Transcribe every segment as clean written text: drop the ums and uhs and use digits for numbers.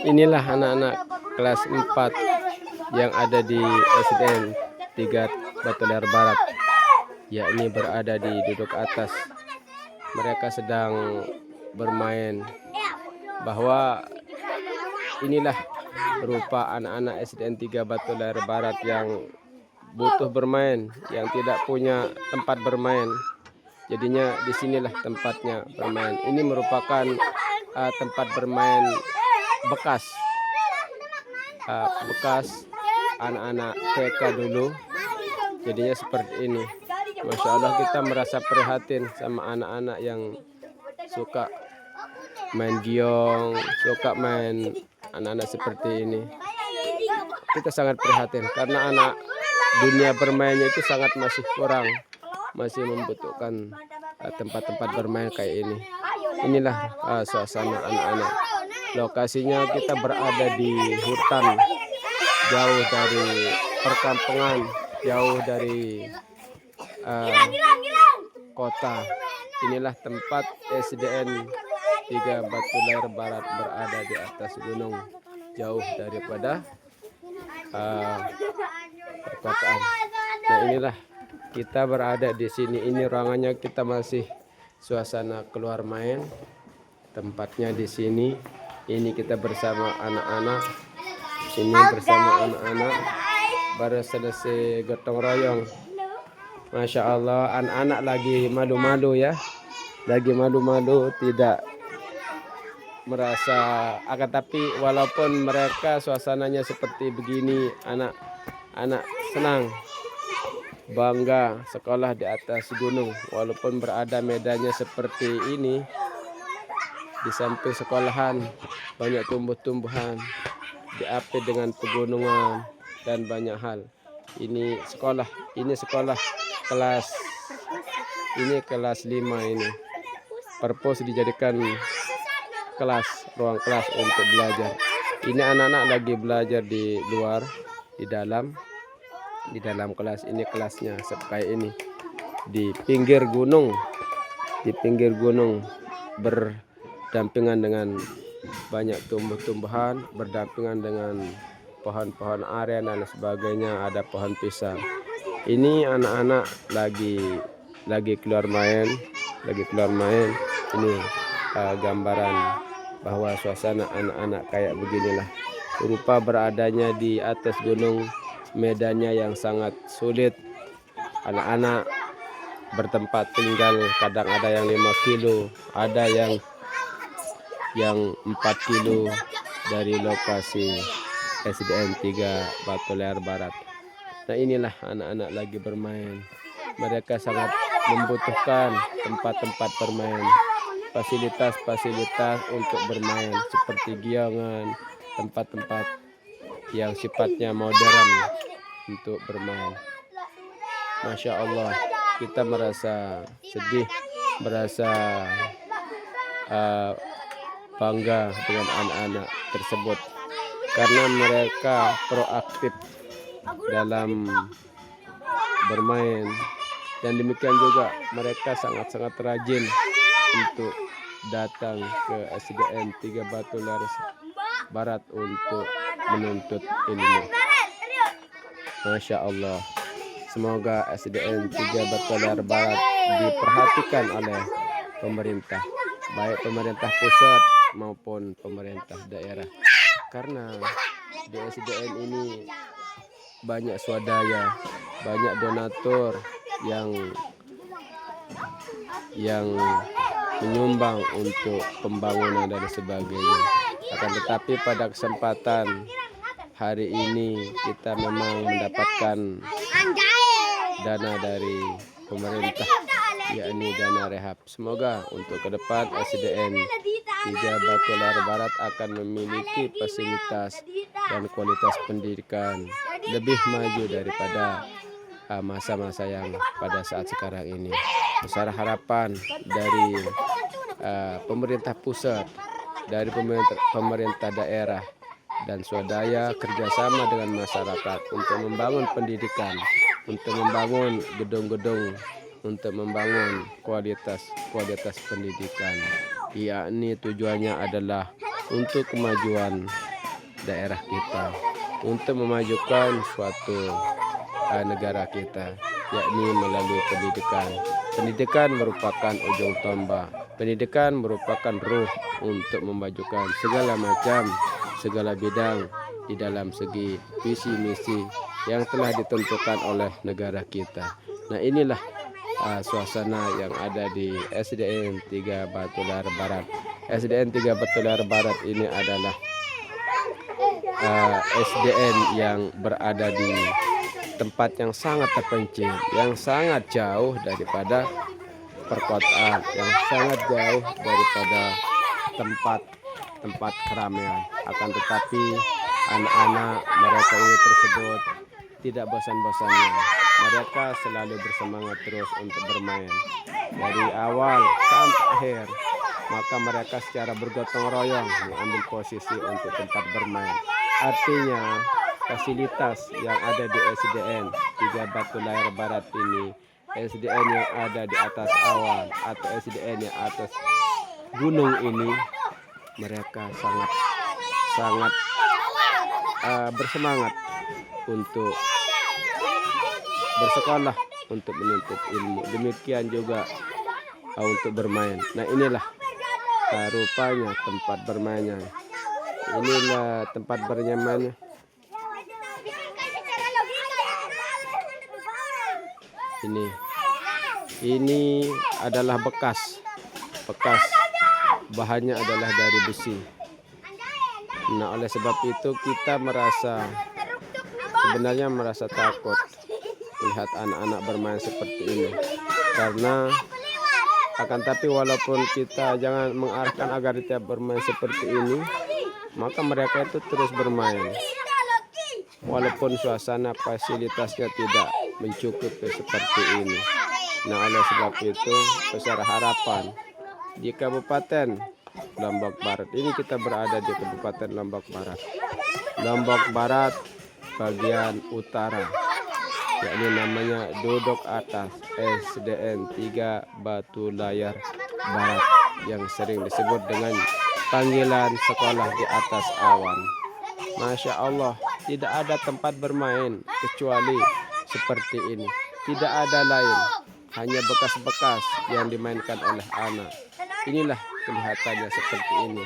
Inilah anak-anak kelas 4 yang ada di SDN 3 Batuler Barat, yakni berada di duduk atas. Mereka sedang bermain, bahwa inilah rupa anak-anak SDN 3 Batuler Barat yang butuh bermain, yang tidak punya tempat bermain. Jadinya disinilah tempatnya bermain. Ini merupakan tempat bermain bekas anak-anak TK dulu. Jadinya seperti ini. Masya Allah, kita merasa prihatin sama anak-anak yang suka main giong, suka main anak-anak seperti ini. Kita sangat prihatin karena anak dunia bermainnya itu sangat masih kurang, masih membutuhkan tempat-tempat bermain kayak ini. Inilah suasana anak-anak. Lokasinya kita berada di hutan, jauh dari perkampungan, jauh dari kota. Inilah tempat SDN 3 Batuler Barat berada di atas gunung, jauh daripada perkotaan. Nah, inilah kita berada di sini. Ini ruangannya, kita masih suasana keluar main. Tempatnya di sini. Ini kita bersama anak-anak. Ini bersama anak-anak baru selesai gotong royong. Masya Allah, anak-anak lagi malu-malu ya. Lagi malu-malu, tidak merasa, akan tapi walaupun mereka suasananya seperti begini, anak-anak senang, bangga sekolah di atas gunung. Walaupun berada medannya seperti ini, di samping sekolahan banyak tumbuh-tumbuhan, diapi dengan pegunungan dan banyak hal. Ini sekolah kelas 5 ini. Purpose dijadikan ruang kelas untuk belajar. Ini anak-anak lagi belajar di luar, di dalam kelas. Ini kelasnya seperti ini, di pinggir gunung, berdampingan dengan banyak tumbuh-tumbuhan, berdampingan dengan pohon-pohon aren dan sebagainya, ada pohon pisang. Ini anak-anak lagi keluar main. Ini gambaran bahwa suasana anak-anak kayak beginilah. Rupa beradanya di atas gunung, medannya yang sangat sulit. Anak-anak bertempat tinggal, kadang ada yang 5 kilo, ada yang 4 kilo dari lokasi SDN 3 Batuler Barat. Nah, inilah anak-anak lagi bermain. Mereka sangat membutuhkan tempat-tempat bermain, fasilitas untuk bermain seperti giangan, tempat-tempat yang sifatnya modern untuk bermain. Masya Allah, kita merasa sedih, merasa bangga dengan anak-anak tersebut karena mereka proaktif dalam bermain, dan demikian juga mereka sangat-sangat rajin untuk datang ke SDN 3 Batuler Barat untuk menuntut ilmu. Masya Allah, semoga SDN 3 Batuler Barat diperhatikan oleh pemerintah, baik pemerintah pusat maupun pemerintah daerah, karena di SDN ini banyak swadaya, banyak donatur yang menyumbang untuk pembangunan dan sebagainya. Akan tetapi pada kesempatan hari ini kita memang mendapatkan dana dari pemerintah, yakni dana rehab. Semoga untuk ke depan SDN 3 Batuler Barat akan memiliki fasilitas dan kualitas pendidikan lebih maju daripada masa-masa yang pada saat sekarang ini. Besar harapan dari pemerintah pusat, dari pemerintah daerah dan swadaya kerjasama dengan masyarakat untuk membangun pendidikan, untuk membangun gedung-gedung, untuk membangun kualitas pendidikan. yakni tujuannya adalah untuk kemajuan daerah kita, untuk memajukan suatu negara kita, yakni melalui pendidikan. Pendidikan merupakan ujung tombak. Pendidikan merupakan ruh untuk memajukan segala bidang di dalam segi visi misi yang telah ditentukan oleh negara kita. Nah, inilah suasana yang ada di SDN 3 Batular Barat. SDN 3 Batular Barat ini adalah SDN yang berada di tempat yang sangat terpencil, yang sangat jauh daripada perkotaan, yang sangat jauh daripada tempat keramaian. Akan tetapi anak-anak mereka ini tersebut tidak bosan-bosannya. Mereka selalu bersemangat terus untuk bermain dari awal sampai akhir. Maka mereka secara bergotong royong mengambil posisi untuk tempat bermain. Artinya fasilitas yang ada di SDN 3 Batular Barat ini, SDN yang ada di atas awan atau SDN yang atas gunung ini, mereka sangat bersemangat untuk bersekolah, untuk menuntut ilmu. Demikian juga untuk bermain. Nah, inilah rupanya tempat bermainnya. Inilah tempat bermainnya. Ini adalah bekas bahannya adalah dari besi. Nah, oleh sebab itu kita sebenarnya merasa takut melihat anak-anak bermain seperti ini, karena akan tapi walaupun kita jangan mengarahkan agar tidak bermain seperti ini, maka mereka itu terus bermain walaupun suasana fasilitasnya tidak mencukupi seperti ini. Nah, oleh sebab itu besar harapan di Kabupaten Lombok Barat ini, kita berada di Kabupaten Lombok Barat bagian utara, yakni namanya Duduk Atas, SDN 3 Batulayar Barat, yang sering disebut dengan panggilan sekolah di atas awan. Masya Allah, tidak ada tempat bermain kecuali seperti ini. Tidak ada lain, hanya bekas-bekas yang dimainkan oleh anak. Inilah kelihatannya seperti ini.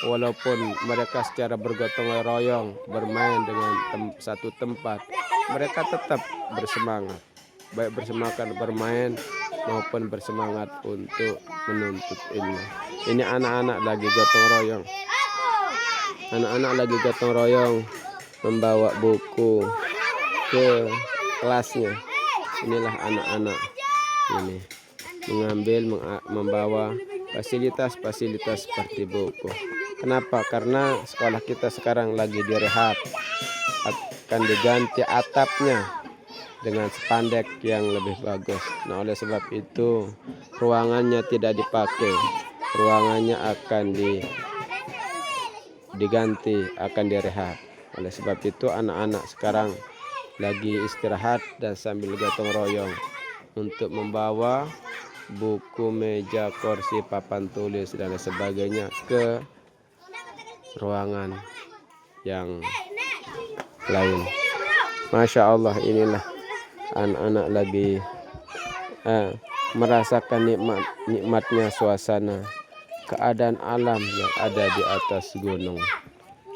Walaupun mereka secara bergotong royong bermain dengan satu tempat, mereka tetap bersemangat, baik bersemangat bermain maupun bersemangat untuk menuntut ilmu. Ini anak-anak lagi gotong royong. Anak-anak lagi gotong royong membawa buku ke kelasnya. Inilah anak-anak ini membawa fasilitas seperti buku. Kenapa? Karena sekolah kita sekarang lagi direhab, akan diganti atapnya dengan spandek yang lebih bagus. Nah, oleh sebab itu ruangannya tidak dipakai, ruangannya akan diganti, akan direhab. Oleh sebab itu anak-anak sekarang lagi istirahat dan sambil gotong royong untuk membawa buku, meja, kursi, papan tulis dan sebagainya ke ruangan yang lain. Masya Allah, inilah anak-anak lagi merasakan nikmatnya suasana keadaan alam yang ada di atas gunung.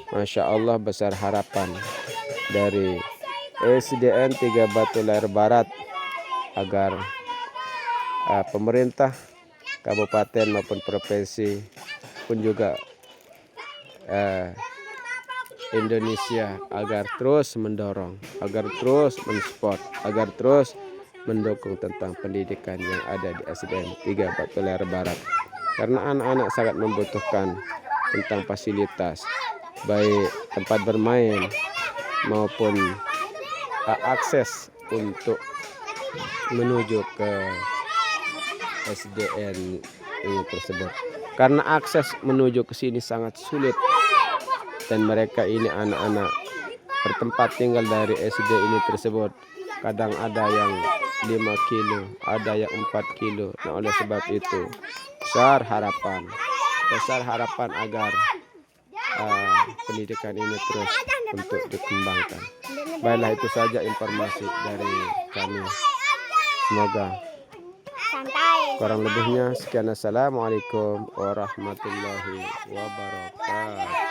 Masya Allah, besar harapan dari SDN 3 Batulayar Barat agar pemerintah kabupaten maupun provinsi pun juga Indonesia agar terus mendorong, agar terus mensupport, agar terus mendukung tentang pendidikan yang ada di SDN 3 Batulayar Barat. Karena anak-anak sangat membutuhkan tentang fasilitas, baik tempat bermain maupun akses untuk menuju ke SDN ini tersebut. Karena akses menuju ke sini sangat sulit, dan mereka ini anak-anak bertempat tinggal dari SD ini tersebut kadang ada yang 5 kilo, ada yang 4 kilo. Nah, oleh sebab itu besar harapan besar harapan agar pendidikan ini terus untuk dikembangkan. Baiklah, itu saja informasi dari kami. Semoga kurang lebihnya sekian. Assalamualaikum warahmatullahi wabarakatuh.